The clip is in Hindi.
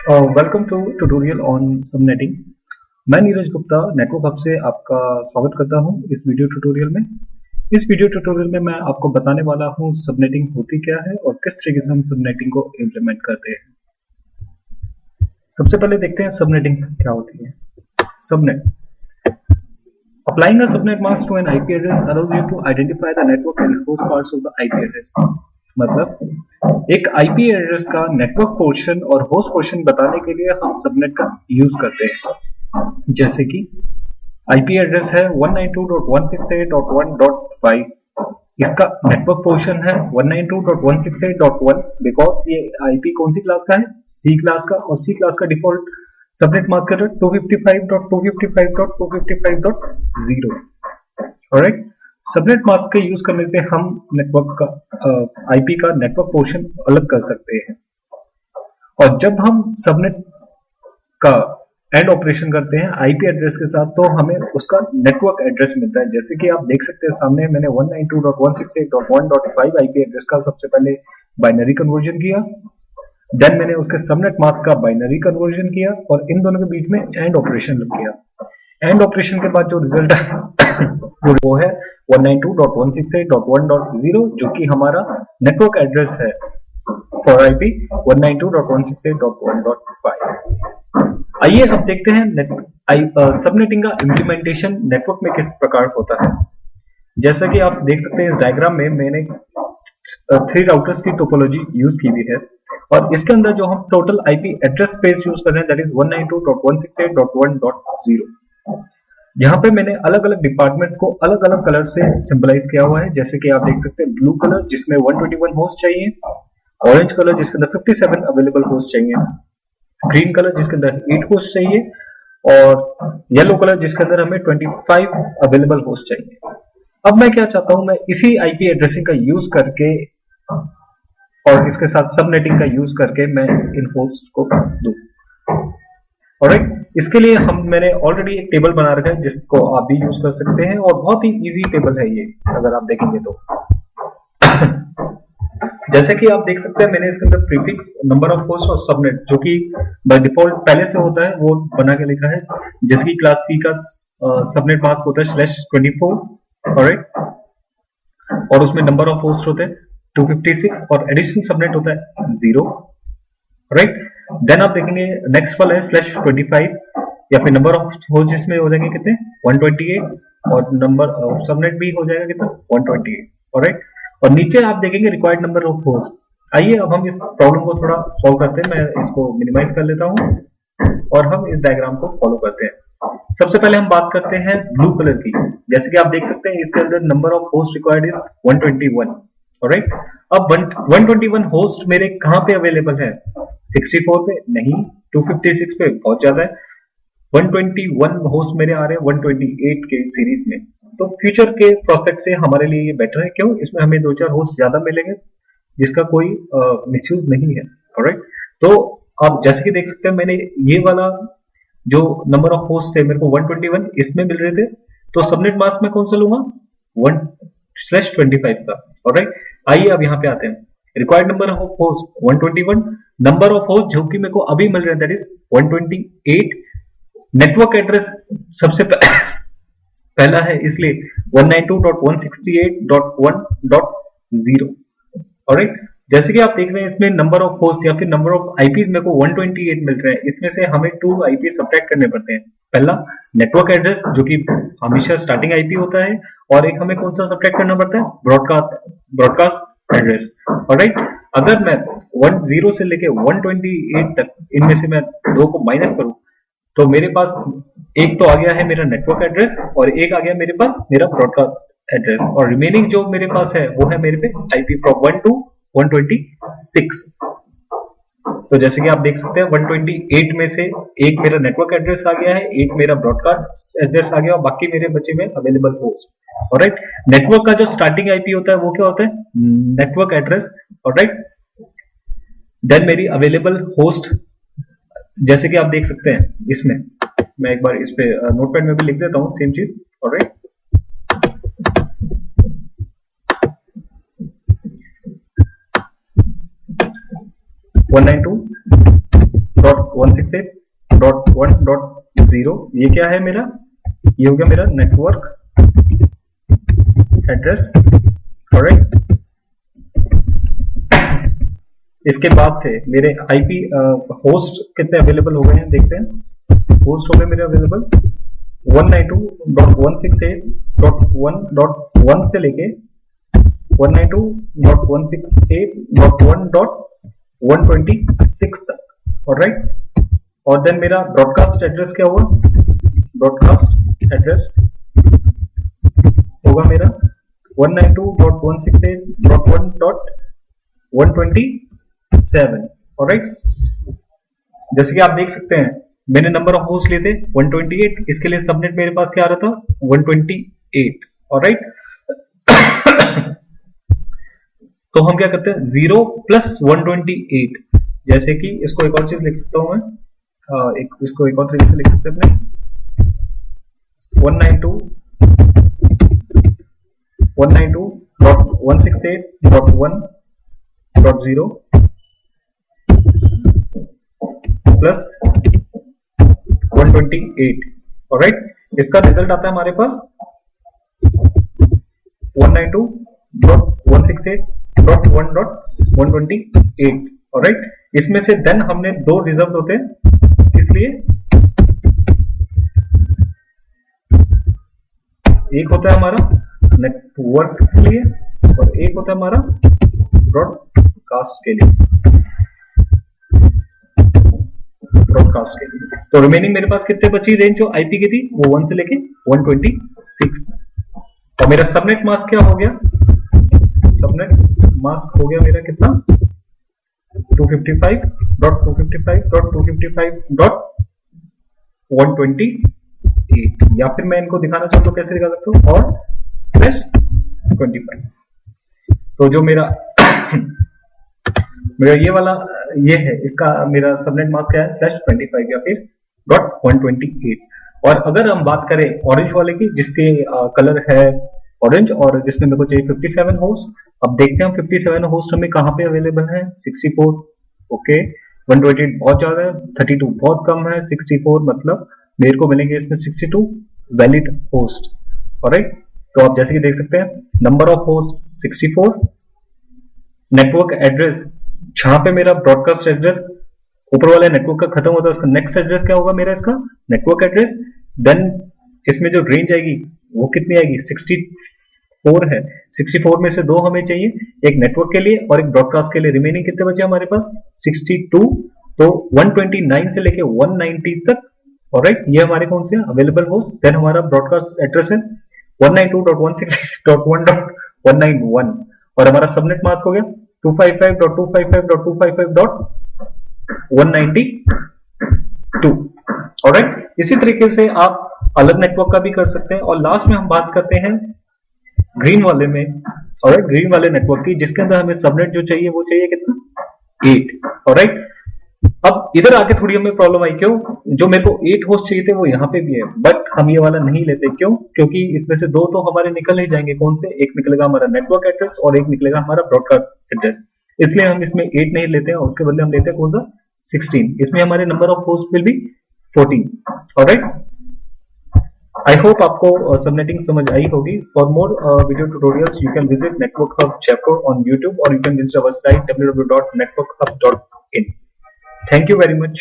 Welcome to tutorial on subnetting. मैं नीरज गुप्ता नेटवर्क हब से आपका स्वागत करता हूं इस वीडियो ट्यूटोरियल में। इस वीडियो ट्यूटोरियल में मैं आपको बताने वाला हूं सबनेटिंग होती क्या है और किस तरीके से हम सबनेटिंग को इम्प्लीमेंट करते हैं। सबसे पहले देखते हैं सबनेटिंग क्या होती है। Subnet Applying a subnet mask to an IP address allows you to identify the network and host parts of the IP address। मतलब एक IP एड्रेस का नेटवर्क पोर्शन और होस्ट पोर्शन बताने के लिए हम सबनेट का यूज करते हैं। जैसे कि IP एड्रेस है 192.168.1.5, इसका नेटवर्क पोर्शन है 192.168.1 बिकॉज ये IP कौन सी क्लास का है, C क्लास का, और C क्लास का डिफॉल्ट सबनेट मास्क है 255.255.255.0। ऑलराइट, सबनेट मास्क के यूज करने से हम नेटवर्क का IP का नेटवर्क पोर्शन अलग कर सकते हैं। और जब हम सबनेट का एंड ऑपरेशन करते हैं IP एड्रेस के साथ तो हमें उसका नेटवर्क एड्रेस मिलता है। जैसे कि आप देख सकते हैं सामने मैंने 192.168.1.5 IP एड्रेस का सबसे पहले बाइनरी कन्वर्जन किया, देन मैंने उसके सबनेट मास्क का बाइनरी कन्वर्जन किया और इन दोनों के बीच में एंड ऑपरेशन किया। एंड ऑपरेशन के बाद जो रिजल्ट है वो है 192.168.1.0 जो कि हमारा नेटवर्क एड्रेस है फॉर IP 192.168.1.5। आइए अब देखते हैं सबनेटिंग का इम्प्लीमेंटेशन नेटवर्क में किस प्रकार होता है। जैसा कि आप देख सकते हैं इस डायग्राम में मैंने 3 राउटर्स की टोपोलॉजी यूज की हुई है और इसके अंदर जो हम total IP address space use कर रहे हैं दैट इज 192.168.1.0। यहाँ पे मैंने अलग अलग डिपार्टमेंट्स को अलग अलग कलर से सिंबलाइज किया हुआ है। जैसे कि आप देख सकते हैं ब्लू कलर जिसमें 121 होस्ट चाहिए, ऑरेंज कलर जिसके अंदर 57 अवेलेबल होस्ट चाहिए, ग्रीन कलर जिसके अंदर 8 होस्ट चाहिए और येलो कलर जिसके अंदर हमें 25 अवेलेबल होस्ट चाहिए। अब मैं क्या चाहता हूं, मैं इसी IP एड्रेसिंग का यूज करके और इसके साथ सबनेटिंग का यूज करके मैं इन होस्ट को दूं। ऑलराइट, इसके लिए मैंने ऑलरेडी एक टेबल बना रखा है जिसको आप भी यूज कर सकते हैं और बहुत ही इजी टेबल है ये अगर आप देखेंगे तो। जैसे कि आप देख सकते हैं मैंने इसके अंदर प्रीफिक्स, नंबर ऑफ होस्ट और सबनेट जो कि बाय डिफॉल्ट पहले से होता है वो बना के लिखा है। जैसे कि क्लास C का सबनेट मास्क होता है /24, ऑलराइट, और उसमें नंबर ऑफ होस्ट होते हैं 256 और एडिशनल सबनेट होता है 0, राइट। देन आप देखेंगे नेक्स्ट वाला है /25 या फिर नंबर ऑफ होस्ट जिसमें हो जाएंगे कितने 128 और नंबर ऑफ सबनेट भी हो जाएगा कितना 128, ऑलराइट। और नीचे आप देखेंगे रिक्वायर्ड नंबर ऑफ होस्ट। आइए अब हम इस प्रॉब्लम को थोड़ा सॉल्व करते हैं। मैं इसको मिनिमाइज कर लेता हूं और हम इस डायग्राम को फॉलो करते हैं। सबसे पहले हम बात करते हैं ब्लू कलर की। जैसे कि आप देख सकते हैं इसके अंदर number of host required is 121, alright. अब 121 होस्ट मेरे कहां पे अवेलेबल है, 64 पे नहीं, 256 पे बहुत ज्यादा है, 121 होस्ट मेरे आ रहे हैं 128 के सीरीज में। तो फ्यूचर के प्रोस्पेक्ट से हमारे लिए ये बेटर है, क्यों, इसमें हमें 2-4 होस्ट ज्यादा मिलेंगे जिसका कोई मिसयूज नहीं है, ऑलराइट। तो आप जैसे कि देख सकते हैं मैंने ये वाला जो नंबर ऑफ होस्ट थे मेरे को 121 इसमें मिल रहे थे, तो सबनेट मास्क में कौन सा लूंगा 1/25 का, ऑलराइट। आइए अब यहाँ पे आते हैं required number of host 121, number of host जो कि मेरे को अभी मिल रहे हैं दैट इज 128, नेटवर्क एड्रेस सबसे पहला है इसलिए 192.168.1.0, ऑलराइट। जैसे कि आप देख रहे हैं इसमें नंबर ऑफ होस्ट या फिर नंबर ऑफ आईपीज मेरे को 128 मिल रहे हैं, इसमें से हमें 2 आईपी सब्ट्रैक्ट करने पड़ते हैं। पहला नेटवर्क एड्रेस जो कि हमेशा स्टार्टिंग आईपी होता है और एक हमें कौन सा सब्ट्रैक्ट करना पड़ता है ब्रॉडकास्ट एड्रेस, ऑलराइट। अगर मैं 10 से लेके 128 तक इनमें से मैं 2 को माइनस करूं तो मेरे पास एक तो आ गया है मेरा नेटवर्क एड्रेस और एक आ गया मेरे पास मेरा ब्रॉडकास्ट एड्रेस, और रिमेनिंग जो मेरे पास है वो है मेरे पे आईपी फ्रॉम 1 टू 126। तो जैसे कि आप देख सकते हैं 128 में से एक मेरा नेटवर्क एड्रेस आ गया है, एक मेरा ब्रॉडकास्ट एड्रेस आ गया और बाकी मेरे बचे में अवेलेबल होस्ट, ऑलराइट। नेटवर्क का जो स्टार्टिंग आईपी होता है वो क्या होता है नेटवर्क एड्रेस, ऑलराइट। देन मेरी अवेलेबल होस्ट जैसे कि आप देख सकते हैं इसमें, मैं एक बार इस पे नोटपैड में भी लिख देता हूं सेम चीज, ऑलराइट। 192.168.1.0 192.168.1.0 ये क्या है मेरा, ये हो गया मेरा नेटवर्क एड्रेस, करेक्ट। इसके बाद से मेरे आईपी होस्ट कितने अवेलेबल हो गए हैं देखते हैं। होस्ट हो गए मेरे अवेलेबल 192.168.1.1 से लेके 192.168.1.126 तक, ऑलराइट। और देन मेरा ब्रॉडकास्ट एड्रेस क्या हुआ, ब्रॉडकास्ट एड्रेस होगा मेरा 192.168.1.127, ऑलराइट। जैसे कि आप देख सकते हैं मैंने नंबर ऑफ होस्ट लिए थे 128, इसके लिए सबनेट मेरे पास क्या आ रहा था 128, ऑलराइट। तो हम क्या करते हैं 0 + 128, जैसे कि इसको एक और चीज लिख सकता हूं मैं, इसको एक और तरीके से लिख सकते हैं अपने 192.168.1.0 प्लस 128, ऑलराइट। इसका रिजल्ट आता है हमारे पास 192.168.1.128, ऑलराइट। इसमें से देन हमने दो रिजर्व होते हैं, इसलिए एक होता है हमारा नेटवर्क के लिए और एक होता है हमारा ब्रॉडकास्ट के लिए, तो रिमेनिंग मेरे पास कितने बची रेंज जो आईपी की थी वो 1 से लेके 126। और मेरा सबनेट मास्क क्या हो गया, सबनेट मास्क हो गया मेरा कितना 255.255.255.128, या फिर मैं इनको दिखाना चाहता हूं कैसे दिखा सकता हूं और /25। तो जो मेरा मेरा ये वाला ये है, इसका मेरा सबनेट मास्क क्या है /25 या फिर .128। और अगर हम बात करें ऑरेंज वाले की जिसके कलर है ऑरेंज और जिसमें मेरे को चाहिए 57 होस्ट, अब देखते हैं हम 57 होस्ट हमें कहां पे अवेलेबल है। 64 ओके, 128 बहुत ज्यादा है, 32 बहुत कम है, 64 मतलब मेरे को मिलेंगे इसमें 62 वैलिड होस्ट, ऑलराइट। तो आप जैसे कि देख सकते हैं number of host 64, network address जहां पे मेरा ब्रॉडकास्ट एड्रेस ऊपर वाले नेटवर्क का खत्म होता है उसका नेक्स्ट एड्रेस क्या होगा मेरा इसका नेटवर्क एड्रेस, देन इसमें जो रेंज आएगी वो कितनी आएगी 64 है, 64 में से दो हमें चाहिए, एक नेटवर्क के लिए और एक ब्रॉडकास्ट के लिए। रिमेनिंग कितने बचे हमारे पास 62, तो 129 से लेके 190 तक, ऑलराइट। ये हमारे कौन से अवेलेबल होस्ट, देन हमारा ब्रॉडकास्ट एड्रेस है 192.168.1.191 और हमारा सबनेट मास्क हो गया 255.255.255.192, ऑलराइट। इसी तरीके से आप अलग नेटवर्क का भी कर सकते हैं। और लास्ट में हम बात करते हैं ग्रीन वाले में, ऑलराइट, ग्रीन वाले नेटवर्क की जिसके अंदर हमें सबनेट जो चाहिए वो चाहिए कितना 8, ऑलराइट। अब इधर आके थोड़ी हमें प्रॉब्लम आई, क्यों, जो मेरे को 8 होस्ट चाहिए थे वो यहाँ पे भी है बट हम ये वाला नहीं लेते, क्यों, क्योंकि इसमें से दो तो हमारे निकल ही जाएंगे, कौन से, एक निकलेगा हमारा नेटवर्क एड्रेस और एक निकलेगा हमारा ब्रॉडकास्ट एड्रेस, इसलिए हम इसमें 8 नहीं लेते हैं, उसके बदले हम लेते हैं कौन सा 16, इसमें हमारे number of host will be 14, alright. I hope आपको सबनेटिंग समझ आई होगी। For more video tutorials you can visit Network Hub Jaipur on YouTube और you can visit our site www.networkhub.in। Thank you very much.